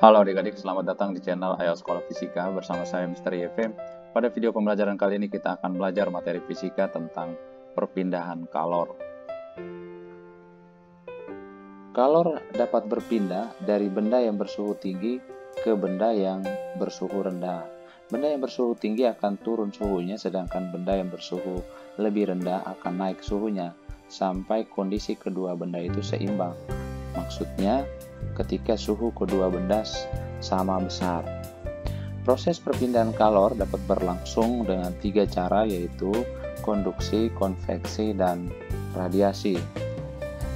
Halo adik-adik, selamat datang di channel Ayo Sekolah Fisika bersama saya Mr. YFM. Pada video pembelajaran kali ini kita akan belajar materi fisika tentang perpindahan kalor. Kalor dapat berpindah dari benda yang bersuhu tinggi ke benda yang bersuhu rendah. Benda yang bersuhu tinggi akan turun suhunya, sedangkan benda yang bersuhu lebih rendah akan naik suhunya sampai kondisi kedua benda itu seimbang. Maksudnya, ketika suhu kedua benda sama besar. Proses perpindahan kalor dapat berlangsung dengan 3 cara, yaitu konduksi, konveksi, dan radiasi.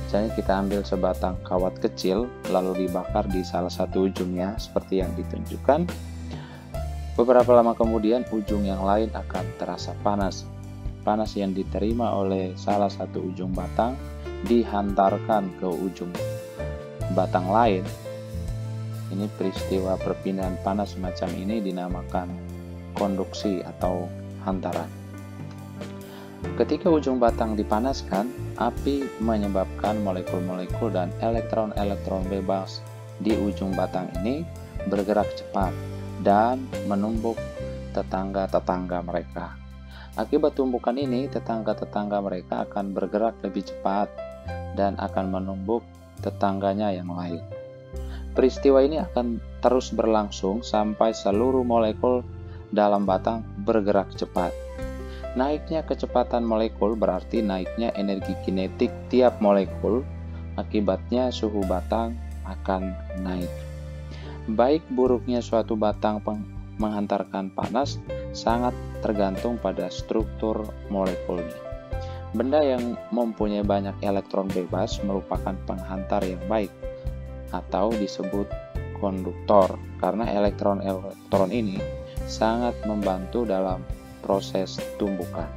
Misalnya kita ambil sebatang kawat kecil lalu dibakar di salah satu ujungnya seperti yang ditunjukkan. Beberapa lama kemudian ujung yang lain akan terasa panas. Panas yang diterima oleh salah satu ujung batang dihantarkan ke ujung batang lain. Ini peristiwa perpindahan panas semacam ini dinamakan konduksi atau hantaran. Ketika ujung batang dipanaskan, api menyebabkan molekul-molekul dan elektron-elektron bebas di ujung batang ini bergerak cepat dan menumbuk tetangga-tetangga mereka. Akibat tumbukan ini, tetangga-tetangga mereka akan bergerak lebih cepat dan akan menumbuk tetangganya yang lain. Peristiwa ini akan terus berlangsung sampai seluruh molekul dalam batang bergerak cepat. Naiknya kecepatan molekul berarti naiknya energi kinetik tiap molekul, akibatnya suhu batang akan naik. Baik buruknya suatu batang menghantarkan panas sangat tergantung pada struktur molekulnya. Benda yang mempunyai banyak elektron bebas merupakan penghantar yang baik atau disebut konduktor karena elektron-elektron ini sangat membantu dalam proses tumbukan.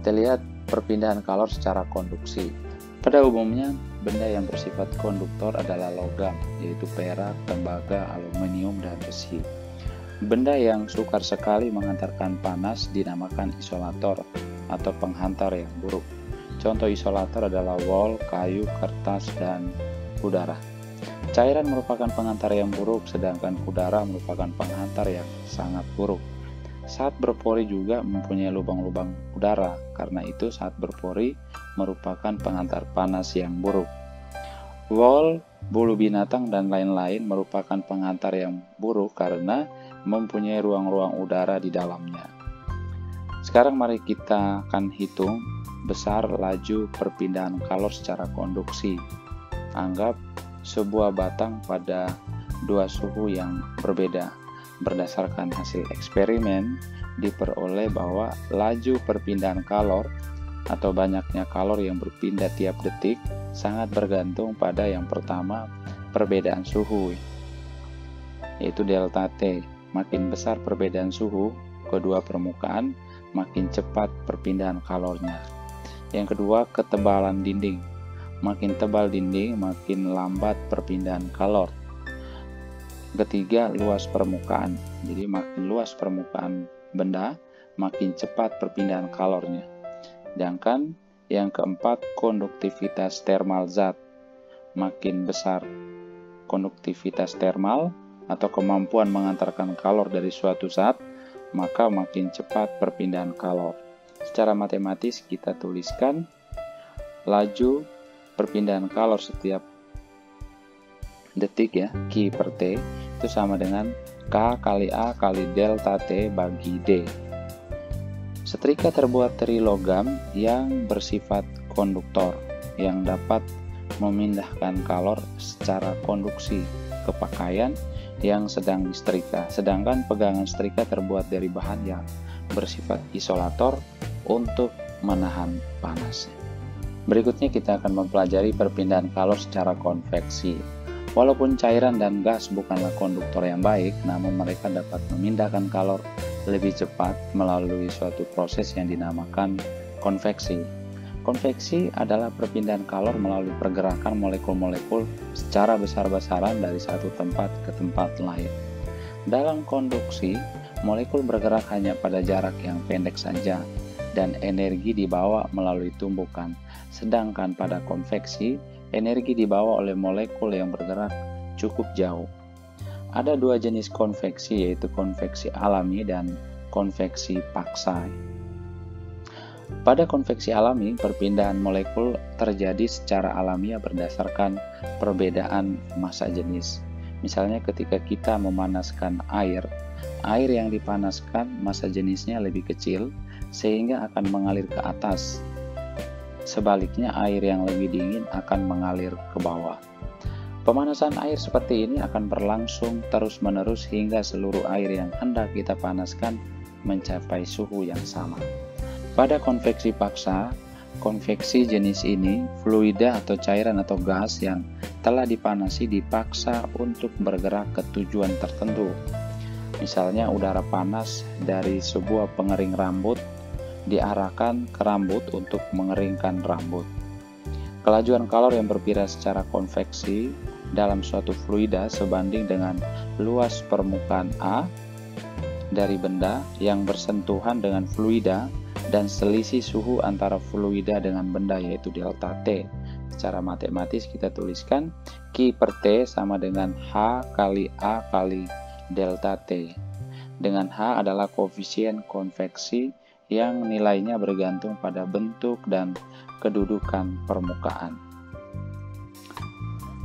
Kita lihat perpindahan kalor secara konduksi. Pada umumnya, benda yang bersifat konduktor adalah logam, yaitu perak, tembaga, aluminium, dan besi. Benda yang sukar sekali menghantarkan panas dinamakan isolator atau penghantar yang buruk. Contoh isolator adalah wol, kayu, kertas, dan udara. Cairan merupakan penghantar yang buruk, sedangkan udara merupakan penghantar yang sangat buruk. Saat berpori juga mempunyai lubang-lubang udara, karena itu saat berpori merupakan penghantar panas yang buruk. Wol, bulu binatang, dan lain-lain merupakan penghantar yang buruk karena mempunyai ruang-ruang udara di dalamnya. Sekarang mari kita akan hitung besar laju perpindahan kalor secara konduksi. Anggap sebuah batang pada dua suhu yang berbeda. Berdasarkan hasil eksperimen, diperoleh bahwa laju perpindahan kalor atau banyaknya kalor yang berpindah tiap detik sangat bergantung pada yang pertama, perbedaan suhu, yaitu delta T. Makin besar perbedaan suhu kedua permukaan, makin cepat perpindahan kalornya. Yang kedua, ketebalan dinding. Makin tebal dinding, makin lambat perpindahan kalor. Ketiga, luas permukaan. Jadi makin luas permukaan benda, makin cepat perpindahan kalornya. Sedangkan yang keempat, konduktivitas termal zat. Makin besar konduktivitas termal atau kemampuan mengantarkan kalor dari suatu zat, maka makin cepat perpindahan kalor. Secara matematis kita tuliskan laju perpindahan kalor setiap detik ya, Q per T itu sama dengan K kali A kali delta T bagi D. Setrika terbuat dari logam yang bersifat konduktor yang dapat memindahkan kalor secara konduksi ke pakaian yang sedang disetrika, sedangkan pegangan setrika terbuat dari bahan yang bersifat isolator untuk menahan panas. Berikutnya kita akan mempelajari perpindahan kalor secara konveksi. Walaupun cairan dan gas bukanlah konduktor yang baik, namun mereka dapat memindahkan kalor lebih cepat melalui suatu proses yang dinamakan konveksi. Konveksi adalah perpindahan kalor melalui pergerakan molekul-molekul secara besar-besaran dari satu tempat ke tempat lain. Dalam konduksi, molekul bergerak hanya pada jarak yang pendek saja, dan energi dibawa melalui tumbukan. Sedangkan pada konveksi, energi dibawa oleh molekul yang bergerak cukup jauh. Ada dua jenis konveksi, yaitu konveksi alami dan konveksi paksa. Pada konveksi alami, perpindahan molekul terjadi secara alamiah berdasarkan perbedaan massa jenis. Misalnya ketika kita memanaskan air yang dipanaskan massa jenisnya lebih kecil sehingga akan mengalir ke atas. Sebaliknya, air yang lebih dingin akan mengalir ke bawah. Pemanasan air seperti ini akan berlangsung terus-menerus hingga seluruh air yang hendak kita panaskan mencapai suhu yang sama. Pada konveksi paksa, konveksi jenis ini, fluida atau cairan atau gas yang telah dipanasi dipaksa untuk bergerak ke tujuan tertentu. Misalnya udara panas dari sebuah pengering rambut diarahkan ke rambut untuk mengeringkan rambut. Kelajuan kalor yang berpindah secara konveksi dalam suatu fluida sebanding dengan luas permukaan A dari benda yang bersentuhan dengan fluida dan selisih suhu antara fluida dengan benda, yaitu delta T. Secara matematis kita tuliskan Q per T sama dengan H kali A kali delta T. Dengan H adalah koefisien konveksi yang nilainya bergantung pada bentuk dan kedudukan permukaan.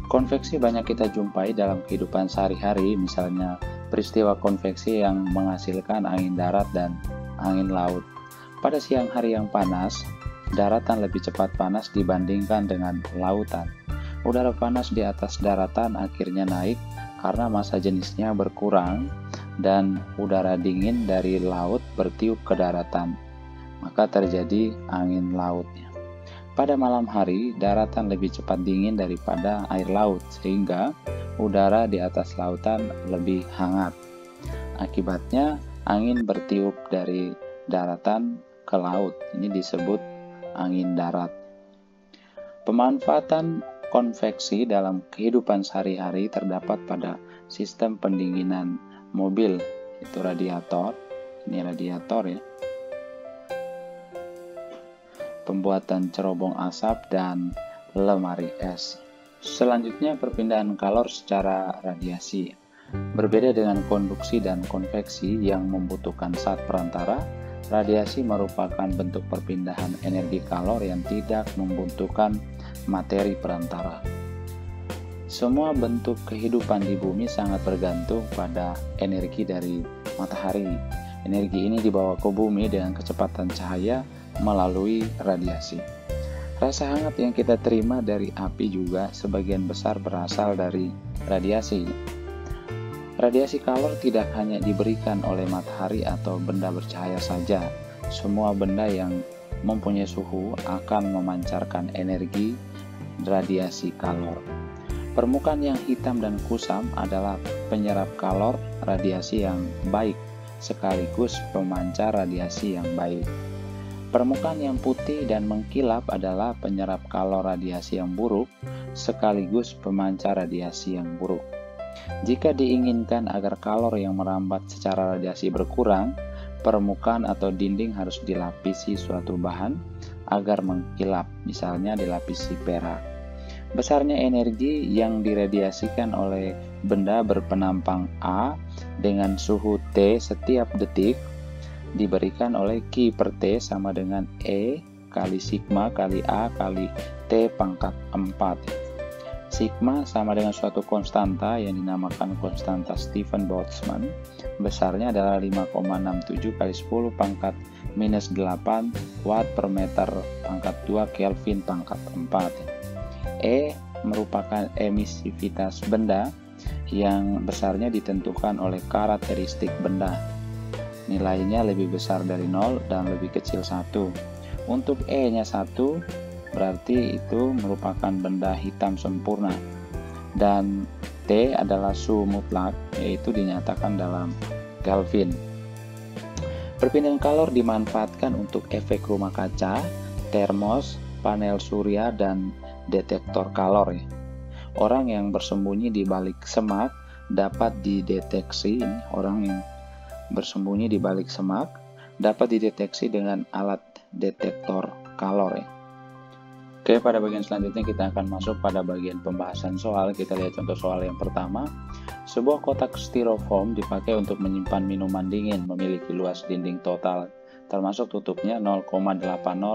Konveksi banyak kita jumpai dalam kehidupan sehari-hari, misalnya peristiwa konveksi yang menghasilkan angin darat dan angin laut. Pada siang hari yang panas, daratan lebih cepat panas dibandingkan dengan lautan. Udara panas di atas daratan akhirnya naik karena massa jenisnya berkurang dan udara dingin dari laut bertiup ke daratan, maka terjadi angin lautnya. Pada malam hari, daratan lebih cepat dingin daripada air laut, sehingga udara di atas lautan lebih hangat. Akibatnya, angin bertiup dari daratan ke laut. Ini disebut angin darat. Pemanfaatan konveksi dalam kehidupan sehari-hari terdapat pada sistem pendinginan mobil, itu radiator. Ini radiator ya. Pembuatan cerobong asap dan lemari es. Selanjutnya, perpindahan kalor secara radiasi. Berbeda dengan konduksi dan konveksi yang membutuhkan zat perantara, radiasi merupakan bentuk perpindahan energi kalor yang tidak membutuhkan materi perantara. Semua bentuk kehidupan di bumi sangat bergantung pada energi dari matahari. Energi ini dibawa ke bumi dengan kecepatan cahaya melalui radiasi. Rasa hangat yang kita terima dari api juga sebagian besar berasal dari radiasi. Radiasi kalor tidak hanya diberikan oleh matahari atau benda bercahaya saja. Semua benda yang mempunyai suhu akan memancarkan energi radiasi kalor. Permukaan yang hitam dan kusam adalah penyerap kalor radiasi yang baik, sekaligus pemancar radiasi yang baik. Permukaan yang putih dan mengkilap adalah penyerap kalor radiasi yang buruk, sekaligus pemancar radiasi yang buruk. Jika diinginkan agar kalor yang merambat secara radiasi berkurang, permukaan atau dinding harus dilapisi suatu bahan agar mengkilap, misalnya dilapisi perak. Besarnya energi yang diradiasikan oleh benda berpenampang A dengan suhu T setiap detik diberikan oleh Q per T sama dengan E kali sigma kali A kali T pangkat 4. Sigma sama dengan suatu konstanta yang dinamakan konstanta Stephen Boltzmann. Besarnya adalah 5,67 kali 10 pangkat minus 8 watt per meter pangkat 2 Kelvin pangkat 4. E merupakan emisivitas benda yang besarnya ditentukan oleh karakteristik benda. Nilainya lebih besar dari 0 dan lebih kecil 1. Untuk E-nya 1, berarti itu merupakan benda hitam sempurna. Dan T adalah suhu mutlak, yaitu dinyatakan dalam Kelvin. Perpindahan kalor dimanfaatkan untuk efek rumah kaca, termos, panel surya, dan detektor kalor. Orang yang bersembunyi di balik semak dapat dideteksi. Orang yang bersembunyi di balik semak dapat dideteksi dengan alat detektor kalor. Oke, pada bagian selanjutnya kita akan masuk pada bagian pembahasan soal. Kita lihat contoh soal yang pertama. Sebuah kotak styrofoam dipakai untuk menyimpan minuman dingin, memiliki luas dinding total, termasuk tutupnya 0,80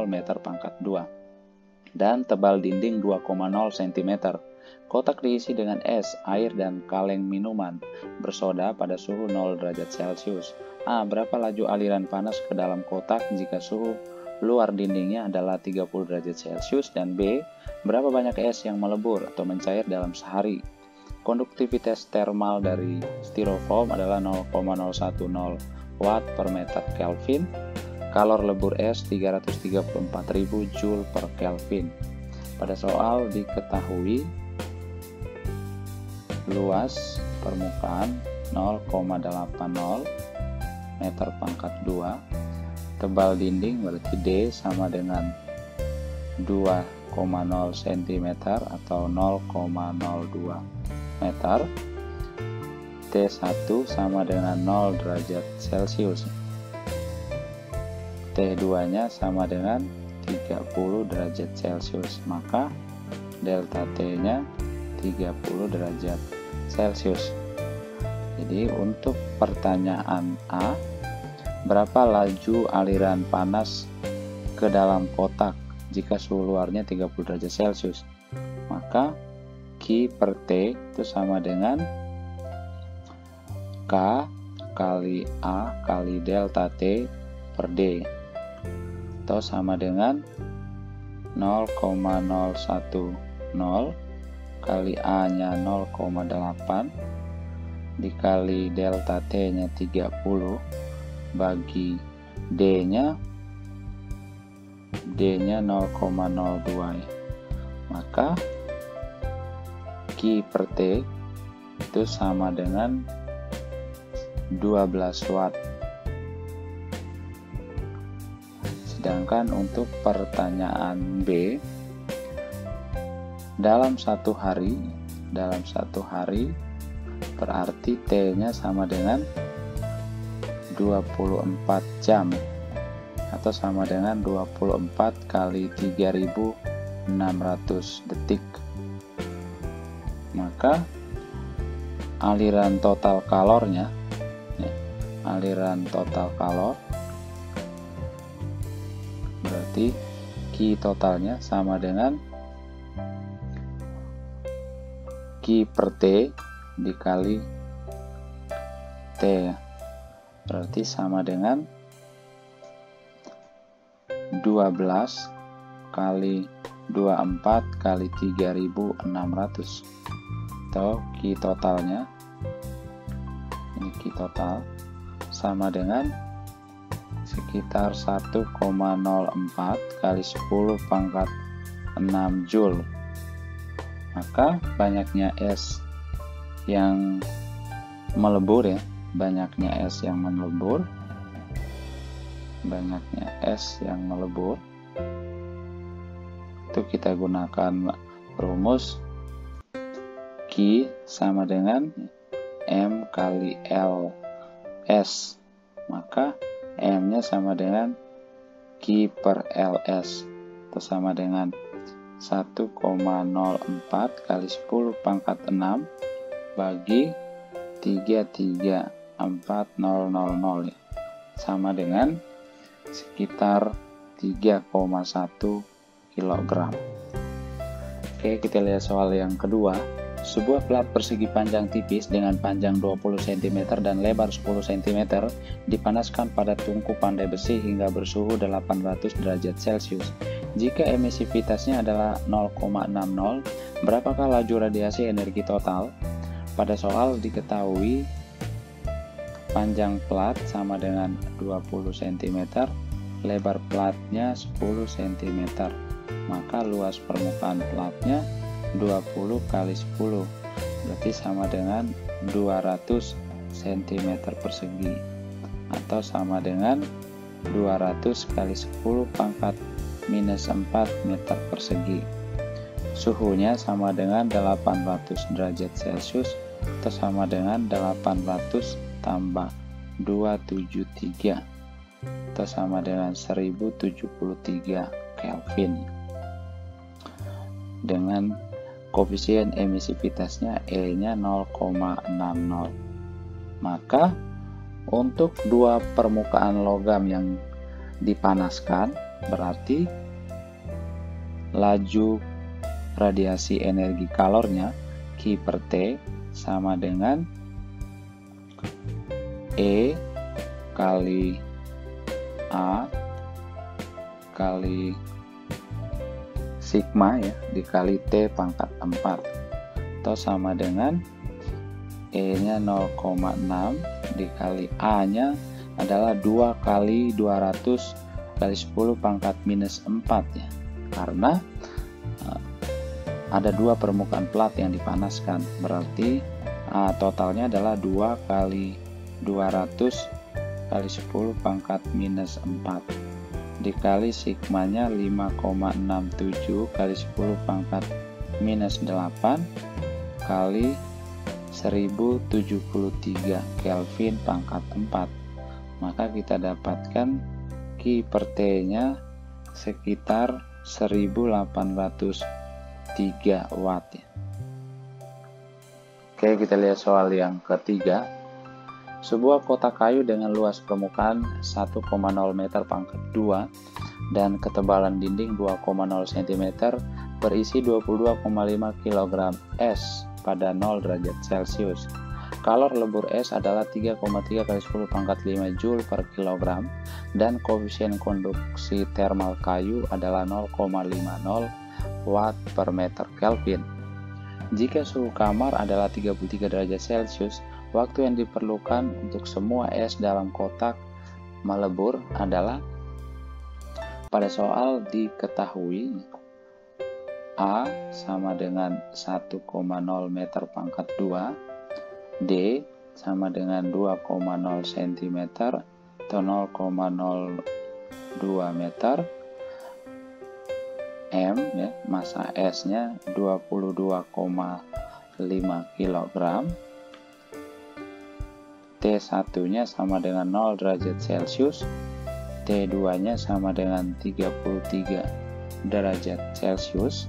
meter pangkat 2, dan tebal dinding 2,0 cm. Kotak diisi dengan es, air, dan kaleng minuman bersoda pada suhu 0 derajat Celcius. A. Berapa laju aliran panas ke dalam kotak jika suhu luar dindingnya adalah 30 derajat Celcius, dan B. Berapa banyak es yang melebur atau mencair dalam sehari? Konduktivitas termal dari styrofoam adalah 0,010 watt per meter Kelvin. Kalor lebur es 334.000 Joule per Kelvin. Pada soal diketahui luas permukaan 0,80 meter pangkat 2, tebal dinding berarti D sama dengan 2,0 cm atau 0,02 meter. T1 sama dengan 0 derajat Celcius. T2 nya sama dengan 30 derajat Celcius, maka delta T nya 30 derajat Celcius. Jadi untuk pertanyaan A, berapa laju aliran panas ke dalam kotak jika suhu luarnya 30 derajat Celcius? Maka Q per T itu sama dengan K kali A kali delta T per D, atau sama dengan 0,010 kali A nya 0,8 dikali delta T nya 30 bagi D nya 0,02 ya. Maka Q per T itu sama dengan 12 watt. Sedangkan untuk pertanyaan B, dalam satu hari berarti T nya sama dengan 24 jam atau sama dengan 24 kali 3600 detik. Maka aliran total kalornya aliran total kalor berarti Q totalnya sama dengan Q per T dikali T, berarti sama dengan 12 kali 24 kali 3600, atau Q totalnya, ini Q total, sama dengan sekitar 1,04 kali 10 pangkat 6 Joule. Maka banyaknya es yang melebur itu kita gunakan rumus Q sama dengan M kali L S, maka M nya sama dengan Q per LS, itu sama dengan 1,04 kali 10 pangkat 6 bagi 334.000 sama dengan sekitar 3,1 kg. Oke, kita lihat soal yang kedua. Sebuah plat persegi panjang tipis dengan panjang 20 cm dan lebar 10 cm dipanaskan pada tungku pandai besi hingga bersuhu 800 derajat Celcius. Jika emisivitasnya adalah 0,60, berapakah laju radiasi energi total? Pada soal diketahui panjang plat sama dengan 20 cm, lebar platnya 10 cm, maka luas permukaan platnya 20 kali 10, berarti sama dengan 200 cm persegi, atau sama dengan 200 kali 10 pangkat minus 4 meter persegi. Suhunya sama dengan 800 derajat Celcius, atau sama dengan 800 tambah 273, atau sama dengan 1073 Kelvin. dengan koefisien emisivitasnya E-nya 0,60. Maka untuk dua permukaan logam yang dipanaskan, berarti laju radiasi energi kalornya Q per T sama dengan E kali A kali sigma ya dikali T pangkat 4, atau sama dengan E nya 0,6 dikali A nya adalah 2 kali 200 kali 10 pangkat minus 4 ya, karena ada dua permukaan plat yang dipanaskan, berarti totalnya adalah 2 kali 200 kali 10 pangkat minus 4 dikali sigmanya 5,67 kali 10 pangkat minus 8 kali 1073 Kelvin pangkat 4. Maka kita dapatkan Q per T nya sekitar 1803 watt ya. Oke, kita lihat soal yang ketiga. Sebuah kotak kayu dengan luas permukaan 1,0 meter pangkat 2 dan ketebalan dinding 2,0 cm berisi 22,5 kg es pada 0 derajat Celcius. Kalor lebur es adalah 3,3 kali 10 pangkat 5 Joule per kilogram dan koefisien konduksi termal kayu adalah 0,50 watt per meter Kelvin. Jika suhu kamar adalah 33 derajat Celcius, waktu yang diperlukan untuk semua es dalam kotak melebur adalah, pada soal diketahui A sama dengan 1,0 meter pangkat 2, D sama dengan 2,0 cm atau 0,02 meter, M ya, masa esnya 22,5 kg, T1 nya sama dengan 0 derajat Celcius, T2 nya sama dengan 33 derajat Celcius,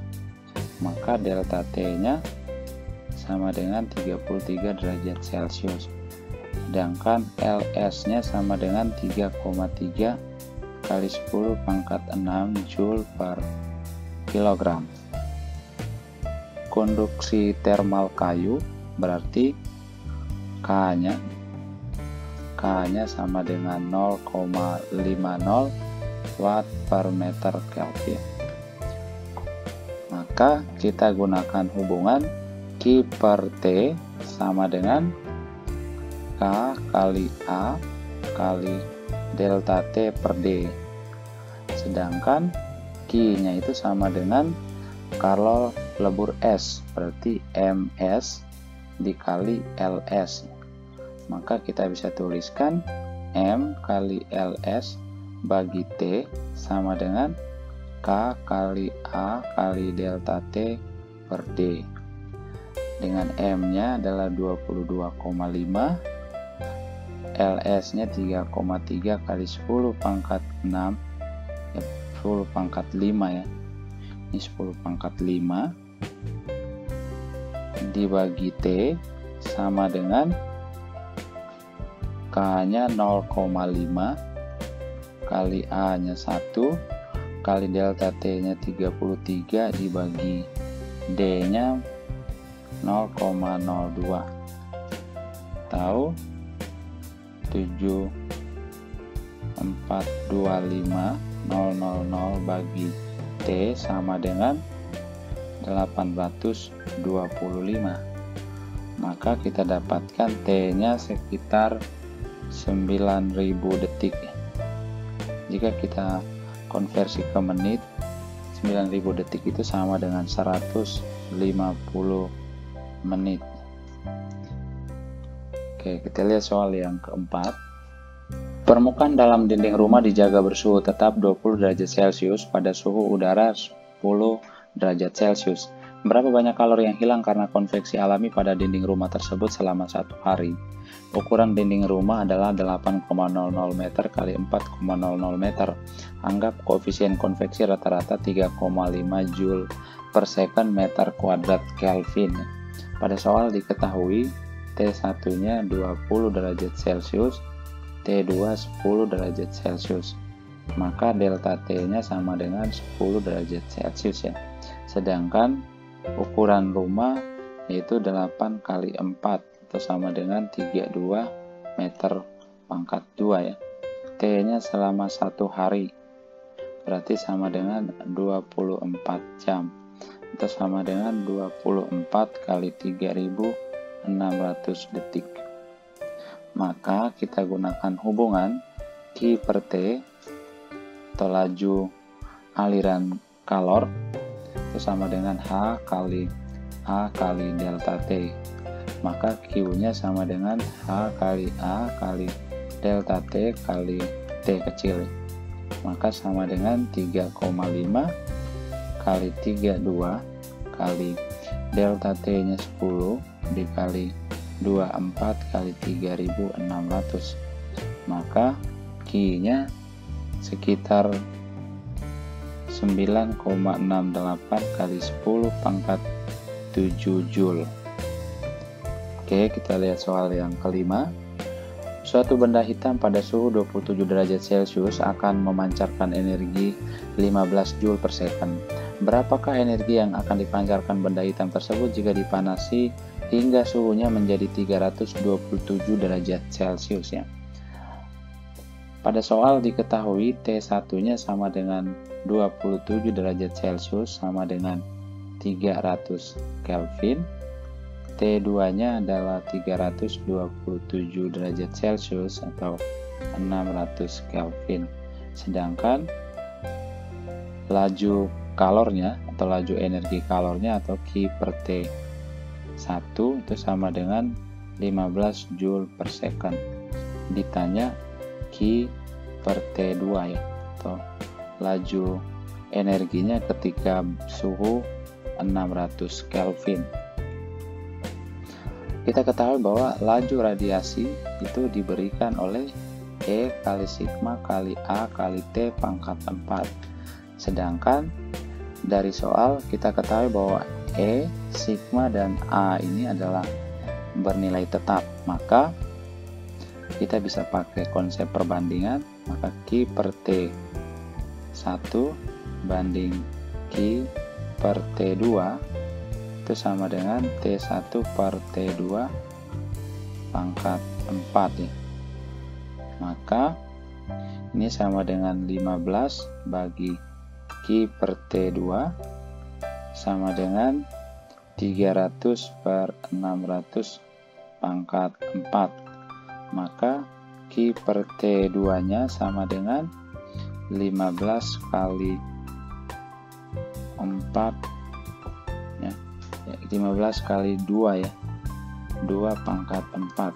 maka delta T nya sama dengan 33 derajat Celcius. Sedangkan LS nya sama dengan 3,3 kali 10 pangkat 6 Joule per kilogram. Konduksi termal kayu berarti K nya sama dengan 0,50 watt per meter Kelvin. Maka kita gunakan hubungan Q per T sama dengan K kali A kali delta T per D. Sedangkan Q nya itu sama dengan kalor lebur es, berarti MS dikali LS. Maka kita bisa tuliskan M kali LS bagi T sama dengan K kali A kali delta T per D. Dengan M nya adalah 22,5, LS nya 3,3 kali 10 pangkat 6 ya, 10 pangkat 5 ya, ini 10 pangkat 5 dibagi T sama dengan K nya 0,5 kali A nya 1 kali delta T nya 33 dibagi D nya 0,02 atau 7425000 bagi T sama dengan 825. Maka kita dapatkan T nya sekitar 9000 detik ya. Jika kita konversi ke menit, 9000 detik itu sama dengan 150 menit. Oke, kita lihat soal yang keempat. Permukaan dalam dinding rumah dijaga bersuhu tetap 20 derajat Celcius pada suhu udara 10 derajat Celcius. Berapa banyak kalori yang hilang karena konveksi alami pada dinding rumah tersebut selama 1 hari? Ukuran dinding rumah adalah 8,00 meter kali 4,00 meter. Anggap koefisien konveksi rata-rata 3,5 Joule per second meter kuadrat Kelvin. Pada soal diketahui T1-nya 20 derajat Celcius, T2 10 derajat Celcius. Maka delta T-nya sama dengan 10 derajat Celcius ya. Sedangkan ukuran rumah yaitu 8 kali 4 atau sama dengan 32 meter pangkat 2 ya. T-nya selama 1 hari berarti sama dengan 24 jam atau sama dengan 24 kali 3600 detik. Maka kita gunakan hubungan Q per T atau laju aliran kalor itu sama dengan H kali A kali delta T. Maka Q-nya sama dengan H kali A kali delta T kali T kecil. Maka sama dengan 3,5 kali 32 kali delta T-nya 10 dikali 24 kali 3600. Maka Q-nya sekitar 9,68 kali 10 pangkat 7 Joule. Oke, kita lihat soal yang kelima. Suatu benda hitam pada suhu 27 derajat Celcius akan memancarkan energi 15 Joule per second. Berapakah energi yang akan dipancarkan benda hitam tersebut jika dipanasi hingga suhunya menjadi 327 derajat Celcius ya? Pada soal diketahui T1-nya sama dengan 27 derajat Celcius sama dengan 300 Kelvin. T2-nya adalah 327 derajat Celcius atau 600 Kelvin. Sedangkan laju kalornya atau laju energi kalornya atau Q per T1 itu sama dengan 15 Joule per second. Ditanya Q per T2 ya, atau laju energinya ketika suhu 600 Kelvin. Kita ketahui bahwa laju radiasi itu diberikan oleh E kali sigma kali A kali T pangkat 4. Sedangkan dari soal kita ketahui bahwa E, sigma, dan A ini adalah bernilai tetap. Maka kita bisa pakai konsep perbandingan, maka Q per T1 banding Q per T2 itu sama dengan T1 per T2 pangkat 4 ya. Maka ini sama dengan 15 bagi Q per T2 sama dengan 300 per 600 pangkat 4. Maka Q per T2 nya sama dengan 15 kali 4 ya, 15 kali 2 ya, 2 pangkat 4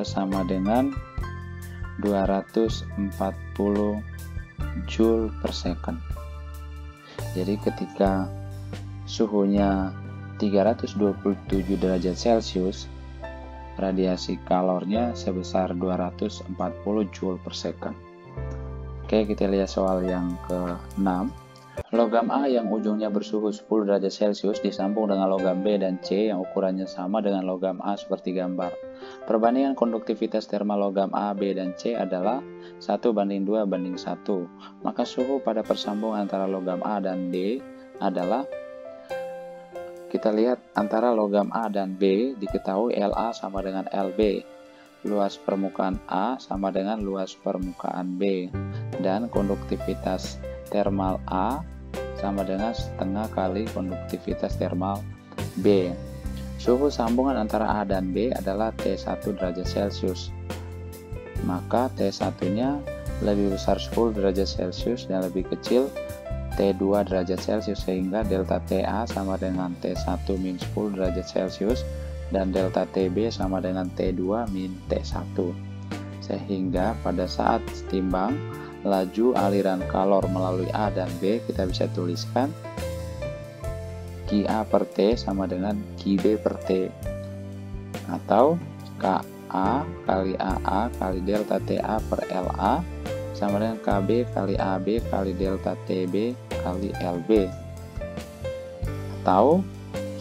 sama dengan 240 Joule per second. Jadi ketika suhunya 327 derajat Celcius, radiasi kalornya sebesar 240 Joule per second. Oke, kita lihat soal yang ke-6. Logam A yang ujungnya bersuhu 10 derajat Celcius disambung dengan logam B dan C yang ukurannya sama dengan logam A seperti gambar. Perbandingan konduktivitas termal logam A, B, dan C adalah 1:2:1. Maka suhu pada persambungan antara logam A dan D adalah, kita lihat antara logam A dan B diketahui LA sama dengan LB. Luas permukaan A sama dengan luas permukaan B. Dan konduktivitas termal A sama dengan setengah kali konduktivitas termal B. Suhu sambungan antara A dan B adalah T1 derajat Celcius. Maka T1-nya lebih besar 10 derajat Celcius dan lebih kecil T2 derajat Celcius, sehingga delta TA sama dengan T1 min 10 derajat Celcius dan delta TB sama dengan T2 min T1. Sehingga pada saat timbang laju aliran kalor melalui A dan B, kita bisa tuliskan Ki A per T sama dengan Ki B per T, atau KA kali AA kali delta TA per LA sama dengan KB kali AB kali delta TB kali LB, atau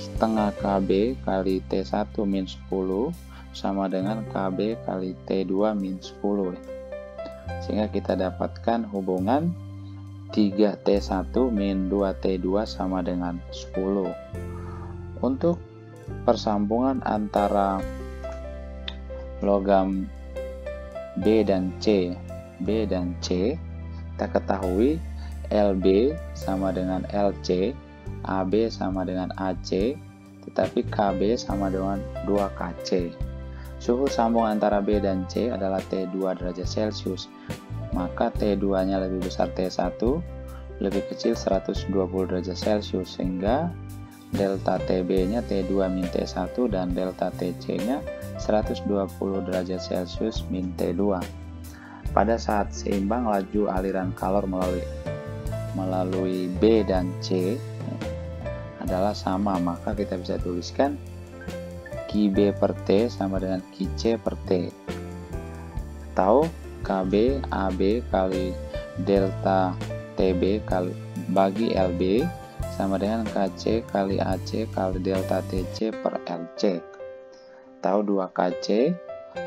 setengah KB kali T1 min 10 sama dengan KB kali T2 min 10. Sehingga kita dapatkan hubungan 3T1 min 2T2 sama dengan 10. Untuk persambungan antara logam B dan C, kita ketahui LB sama dengan LC, AB sama dengan AC, tetapi KB sama dengan 2KC. Suhu sambung antara B dan C adalah T2 derajat Celcius, maka T2-nya lebih besar T1, lebih kecil 120 derajat Celcius, sehingga delta TB-nya T2 min T1 dan delta TC-nya 120 derajat Celcius min T2. Pada saat seimbang laju aliran kalor melalui B dan C adalah sama, maka kita bisa tuliskan Ki B per T sama dengan Ki C per T, atau KB AB kali delta TB kali bagi LB sama dengan KC kali AC kali delta TC per LC, atau 2KC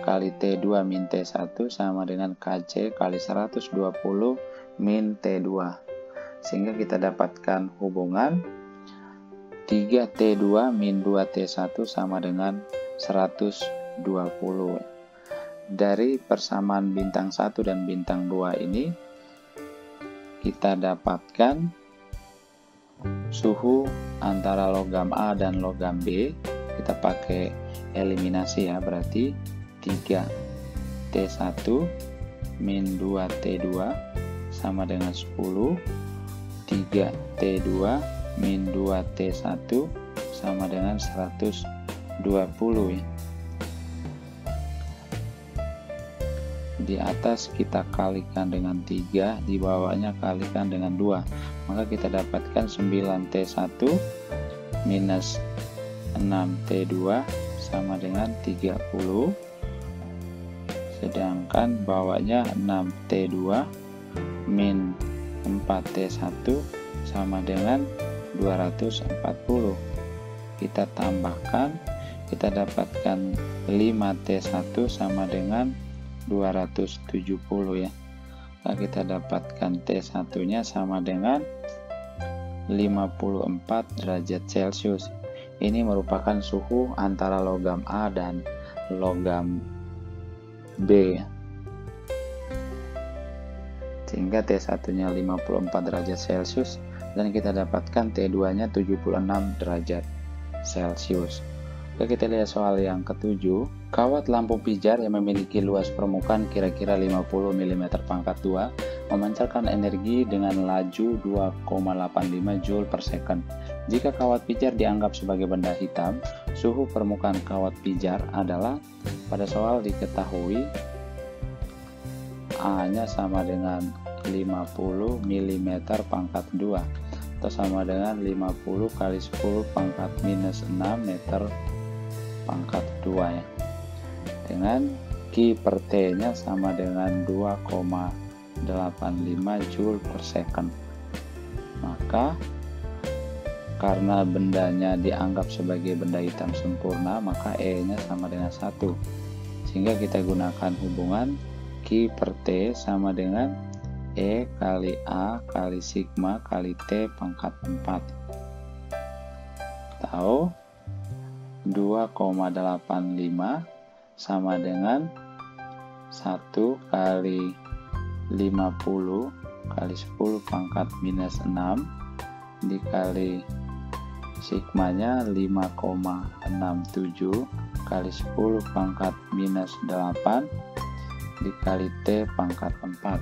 kali T2 min T1 sama dengan KC kali 120 min T2, sehingga kita dapatkan hubungan 3T2 min 2T1 sama dengan 120. Dari persamaan bintang 1 dan bintang 2 ini kita dapatkan suhu antara logam A dan logam B. Kita pakai eliminasi ya, berarti 3T1 min 2T2 sama dengan 10, 3T2 min 2T1 sama dengan 120 ya. Di atas kita kalikan dengan 3, di bawahnya kalikan dengan 2, maka kita dapatkan 9T1 minus 6T2 sama dengan 30, sedangkan bawahnya 6T2 min 4T1 sama dengan 240. Kita tambahkan, kita dapatkan 5T1 sama dengan 270 ya. Nah, kita dapatkan T1 nya sama dengan 54 derajat Celcius. Ini merupakan suhu antara logam A dan logam B, sehingga T1 nya 54 derajat Celcius dan kita dapatkan T2 nya 76 derajat Celcius. Oke, kita lihat soal yang ketujuh. Kawat lampu pijar yang memiliki luas permukaan kira-kira 50 mm pangkat 2 memancarkan energi dengan laju 2,85 Joule per second. Jika kawat pijar dianggap sebagai benda hitam, suhu permukaan kawat pijar adalah, pada soal diketahui A-nya sama dengan 50 mm pangkat 2 atau sama dengan 50 kali 10 pangkat minus 6 meter pangkat 2 ya, dengan Ki per T nya sama dengan 2,85 Joule per second. Maka karena bendanya dianggap sebagai benda hitam sempurna, maka E nya sama dengan 1, sehingga kita gunakan hubungan Ki per T sama dengan E kali A kali sigma kali T pangkat 4, atau 2,85 sama dengan 1 kali 50 kali 10 pangkat minus 6 dikali sigmanya 5,67 kali 10 pangkat minus 8 dikali T pangkat 4,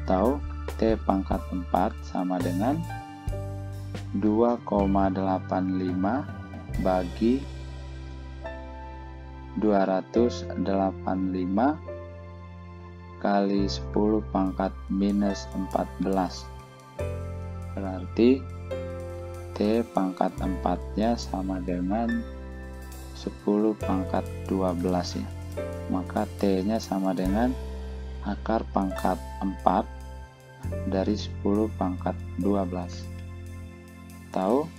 atau T pangkat 4 sama dengan 2,85 bagi 285 kali 10 pangkat minus 14, berarti T pangkat 4-nya sama dengan 10 pangkat 12 ya. Maka T-nya sama dengan akar pangkat 4 dari 10 pangkat 12. Tahu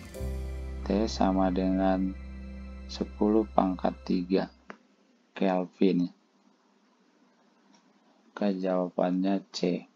T sama dengan 10 pangkat 3 Kelvin. Oke, jawabannya C.